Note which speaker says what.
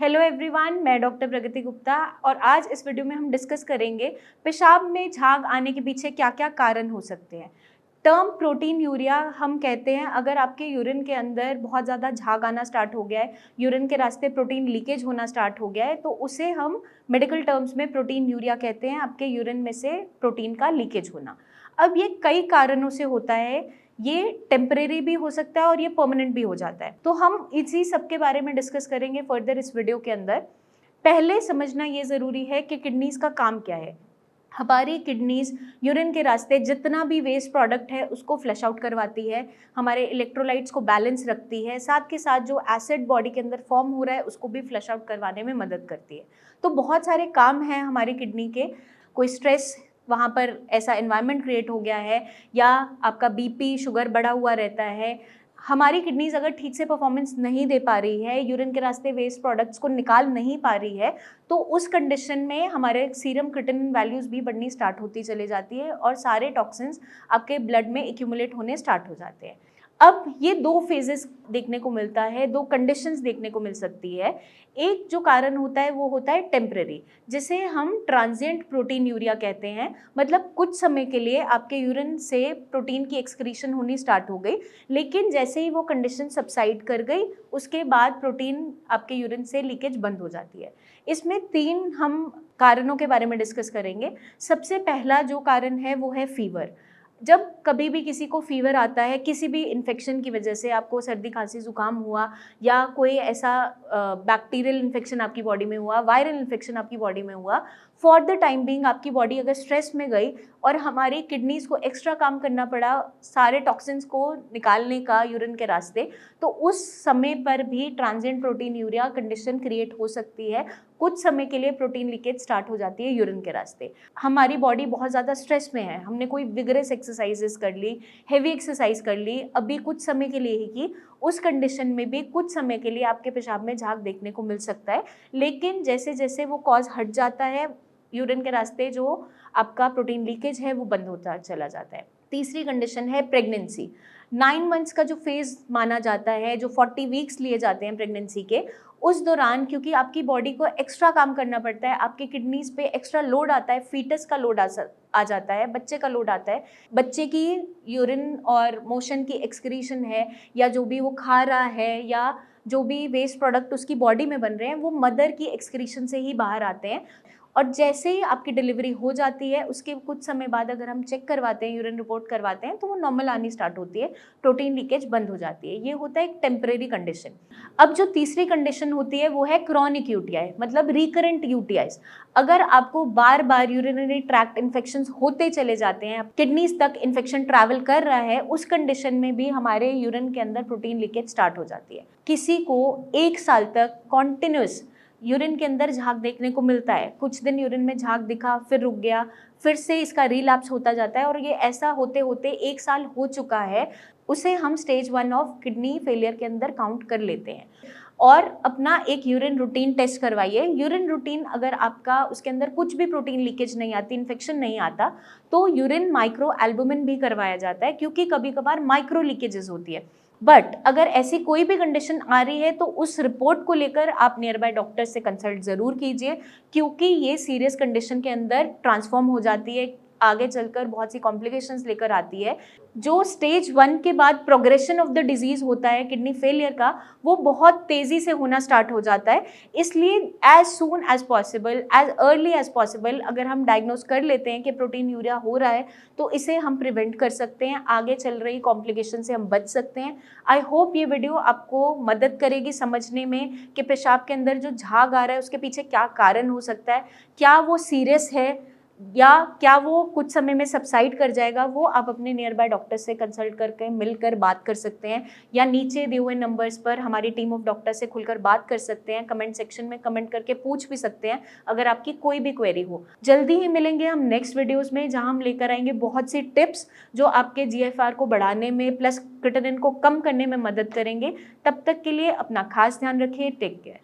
Speaker 1: Hello everyone, मैं doctor प्रगति गुप्ता और आज इस वीडियो में हम डिस्कस करेंगे पेशाब में झाग आने के पीछे क्या क्या कारण हो सकते हैं। टर्म प्रोटीन यूरिया हम कहते हैं अगर आपके यूरिन के अंदर बहुत ज़्यादा झाग आना स्टार्ट हो गया है, यूरिन के रास्ते प्रोटीन लीकेज होना स्टार्ट हो गया है, तो उसे हम मेडिकल टर्म्स में प्रोटीन यूरिया कहते हैं, आपके यूरिन में से प्रोटीन का लीकेज होना। अब ये कई कारणों से होता है, ये टेम्परेरी भी हो सकता है और ये परमानेंट भी हो जाता है। तो हम इसी सब के बारे में डिस्कस करेंगे फर्दर इस वीडियो के अंदर। पहले समझना ये ज़रूरी है कि किडनीज का काम क्या है। हमारी किडनीज यूरिन के रास्ते जितना भी वेस्ट प्रोडक्ट है उसको फ्लश आउट करवाती है, हमारे इलेक्ट्रोलाइट्स को बैलेंस रखती है, साथ के साथ जो एसिड बॉडी के अंदर फॉर्म हो रहा है उसको भी फ्लश आउट करवाने में मदद करती है। तो बहुत सारे काम हैं हमारी किडनी के। कोई स्ट्रेस वहाँ पर ऐसा एनवायरनमेंट क्रिएट हो गया है, या आपका बीपी शुगर बढ़ा हुआ रहता है, हमारी किडनीज अगर ठीक से परफॉर्मेंस नहीं दे पा रही है, यूरिन के रास्ते वेस्ट प्रोडक्ट्स को निकाल नहीं पा रही है, तो उस कंडीशन में हमारे सीरम क्रिएटिनिन वैल्यूज़ भी बढ़नी स्टार्ट होती चली जाती है और सारे टॉक्सिन्स आपके ब्लड में एक्यूमुलेट होने स्टार्ट हो जाते हैं। अब ये दो फेजेस देखने को मिलता है, दो कंडीशंस देखने को मिल सकती है। एक जो कारण होता है वो होता है टेम्परेरी, जिसे हम ट्रांजिएंट प्रोटीन यूरिया कहते हैं। मतलब कुछ समय के लिए आपके यूरिन से प्रोटीन की एक्सक्रीशन होनी स्टार्ट हो गई, लेकिन जैसे ही वो कंडीशन सबसाइड कर गई उसके बाद प्रोटीन आपके यूरिन से लीकेज बंद हो जाती है। इसमें तीन हम कारणों के बारे में डिस्कस करेंगे। सबसे पहला जो कारण है वो है फीवर। जब कभी भी किसी को फीवर आता है, किसी भी इन्फेक्शन की वजह से, आपको सर्दी खांसी जुकाम हुआ या कोई ऐसा बैक्टीरियल इन्फेक्शन आपकी बॉडी में हुआ, वायरल इन्फेक्शन आपकी बॉडी में हुआ, फॉर द टाइम बीइंग आपकी बॉडी अगर स्ट्रेस में गई और हमारी किडनीज को एक्स्ट्रा काम करना पड़ा सारे टॉक्सिन्स को निकालने का यूरिन के रास्ते, तो उस समय पर भी transient protein urea condition create हो सकती है। कुछ समय के लिए प्रोटीन लीकेज स्टार्ट हो जाती है यूरिन के रास्ते। हमारी बॉडी बहुत ज़्यादा स्ट्रेस में है, हमने कोई विगरस एक्सरसाइजेस कर ली, हेवी एक्सरसाइज कर ली, अभी कुछ समय के लिए ही की, उस कंडीशन में भी कुछ समय के लिए आपके पेशाब में झाग देखने को मिल सकता है। लेकिन जैसे जैसे वो कॉज हट जाता है, यूरिन के रास्ते जो आपका प्रोटीन लीकेज है वो बंद होता चला जाता है। तीसरी कंडीशन है प्रेगनेंसी। 9 मंथ्स का जो फेज माना जाता है, जो 40 वीक्स लिए जाते हैं प्रेगनेंसी के, उस दौरान क्योंकि आपकी बॉडी को एक्स्ट्रा काम करना पड़ता है, आपकी किडनीज पे एक्स्ट्रा लोड आता है, फीटस का लोड आ जाता है, बच्चे का लोड आता है, बच्चे की यूरिन और मोशन की एक्सक्रीशन है, या जो भी वो खा रहा है, या जो भी वेस्ट प्रोडक्ट उसकी बॉडी में बन रहे हैं वो मदर की एक्सक्रीशन से ही बाहर आते हैं। और जैसे ही आपकी डिलीवरी हो जाती है उसके कुछ समय बाद अगर हम चेक करवाते हैं, यूरिन रिपोर्ट करवाते हैं, तो वो नॉर्मल आनी स्टार्ट होती है, प्रोटीन लीकेज बंद हो जाती है। ये होता है एक टेम्परेरी कंडीशन। अब जो तीसरी कंडीशन होती है वो है क्रॉनिक यूटीआई, मतलब रिकरेंट यूटीआईज। अगर आपको बार बार यूरिनरी ट्रैक्ट इन्फेक्शंस होते चले जाते हैं, किडनीज तक इन्फेक्शन ट्रैवल कर रहा है, उस कंडीशन में भी हमारे यूरिन के अंदर प्रोटीन लीकेज स्टार्ट हो जाती है। किसी को 1 साल तक कॉन्टिन्यूस यूरिन के अंदर झाग देखने को मिलता है, कुछ दिन यूरिन में झाग दिखा, फिर रुक गया, फिर से इसका रिलैप्स होता जाता है, और ये ऐसा होते होते 1 साल हो चुका है, उसे हम स्टेज 1 ऑफ किडनी फेलियर के अंदर काउंट कर लेते हैं। और अपना एक यूरिन रूटीन टेस्ट करवाइए। यूरिन रूटीन अगर आपका उसके अंदर कुछ भी प्रोटीन लीकेज नहीं आती, इन्फेक्शन नहीं आता, तो यूरिन माइक्रो एल्बुमिन भी करवाया जाता है, क्योंकि कभी कभार माइक्रो लीकेजेस होती है। बट अगर ऐसी कोई भी कंडीशन आ रही है तो उस रिपोर्ट को लेकर आप नियर बाय डॉक्टर से कंसल्ट ज़रूर कीजिए, क्योंकि ये सीरियस कंडीशन के अंदर ट्रांसफॉर्म हो जाती है, आगे चलकर बहुत सी कॉम्प्लिकेशंस लेकर आती है। जो स्टेज 1 के बाद प्रोग्रेशन ऑफ द डिजीज होता है किडनी फेलियर का, वो बहुत तेज़ी से होना स्टार्ट हो जाता है। इसलिए as soon as possible, as early as possible अगर हम डायग्नोज कर लेते हैं कि प्रोटीन यूरिया हो रहा है, तो इसे हम प्रिवेंट कर सकते हैं, आगे चल रही कॉम्प्लिकेशन से हम बच सकते हैं। आई होप ये वीडियो आपको मदद करेगी समझने में कि पेशाब के अंदर जो झाग आ रहा है उसके पीछे क्या कारण हो सकता है, क्या वो सीरियस है या क्या वो कुछ समय में सबसाइड कर जाएगा। वो आप अपने नियर बाय डॉक्टर से कंसल्ट करके मिलकर बात कर सकते हैं, या नीचे दिए हुए नंबर्स पर हमारी टीम ऑफ डॉक्टर से खुलकर बात कर सकते हैं। कमेंट सेक्शन में कमेंट करके पूछ भी सकते हैं अगर आपकी कोई भी क्वेरी हो। जल्दी ही मिलेंगे हम नेक्स्ट वीडियोज़ में, जहाँ हम लेकर आएंगे बहुत सी टिप्स जो आपके GFR को बढ़ाने में प्लस क्रिएटिनिन को कम करने में मदद करेंगे। तब तक के लिए अपना खास ध्यान रखिए। Take care.